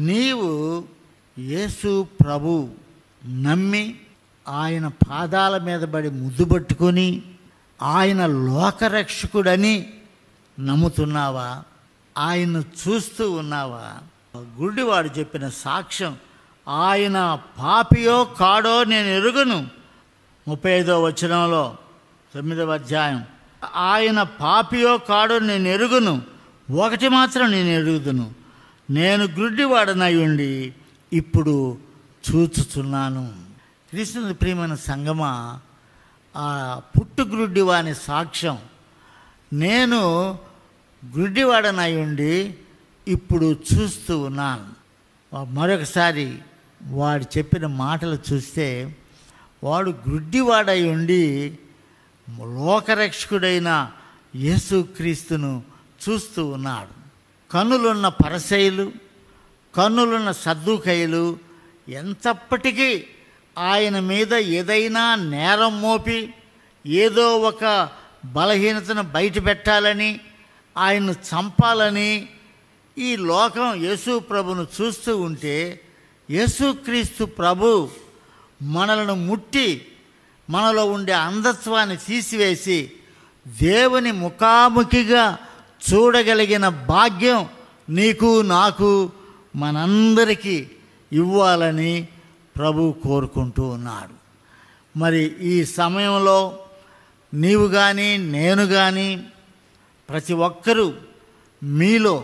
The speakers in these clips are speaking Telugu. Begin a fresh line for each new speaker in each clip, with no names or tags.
నీవు యేసు ప్రభు నమ్మి ఆయన పాదాల మీద పడి ముద్దు పట్టుకొని ఆయన లోకరక్షకుడని నమ్ముతున్నావా? ఆయన్ను చూస్తూ ఉన్నావా? గుడ్డివాడు చెప్పిన సాక్ష్యం, ఆయన పాపియో కాడో నేను ఎరుగను. 35వ వచనంలో 9వ అధ్యాయం, ఆయన పాపియో కాడో నేను ఎరుగును, ఒకటి మాత్రం నేను ఎరుగుదును, నేను గుడ్డివాడనై ఉండి ఇప్పుడు చూచుచున్నాను. క్రీస్తుని ప్రియమైన సంగమా, ఆ పుట్టుగ్రుడ్డివాని సాక్ష్యం, నేను గుడ్డివాడనై ఉండి ఇప్పుడు చూస్తూ ఉన్నాను. మరొకసారి వాడు చెప్పిన మాటలు చూస్తే, వాడు గుడ్డివాడై ఉండి లోకరక్షకుడైన యేసుక్రీస్తును చూస్తూ ఉన్నాడు. కన్నులున్న పరిసయ్యులు, కన్నులున్న సద్దూకయ్యులు ఎంతప్పటికీ ఆయన మీద ఏదైనా నేరం మోపి ఏదో ఒక బలహీనతను బయట పెట్టాలని, ఆయన్ను చంపాలని ఈ లోకం యేసు ప్రభును చూస్తూ ఉంటే, యేసుక్రీస్తు ప్రభు మనలను ముట్టి మనలో ఉండే అంధత్వాన్ని తీసివేసి దేవుని ముఖాముఖిగా చూడగలిగిన భాగ్యం నీకు నాకు మనందరికీ ఇవ్వాలని ప్రభు కోరుకుంటూ ఉన్నాడు. మరి ఈ సమయంలో నీవు కానీ నేను కానీ ప్రతి ఒక్కరూ మీలో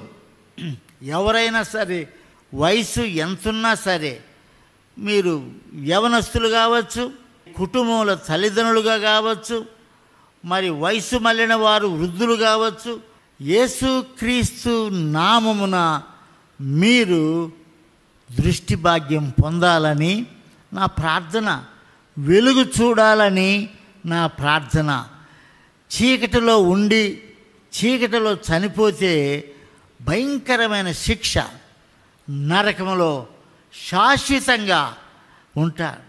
ఎవరైనా సరే, వయసు ఎంతున్నా సరే, మీరు యవనస్తులు కావచ్చు, కుటుంబంలో తల్లిదండ్రులుగా కావచ్చు, మరి వయసు మళ్ళిన వారు వృద్ధులు కావచ్చు, యేసుక్రీస్తు నామమున మీరు దృష్టి భాగ్యం పొందాలని నా ప్రార్థన, వెలుగు చూడాలని నా ప్రార్థన. చీకటిలో ఉండి చీకటిలో చనిపోతే భయంకరమైన శిక్ష, నరకంలో శాశ్వతంగా ఉంటారు.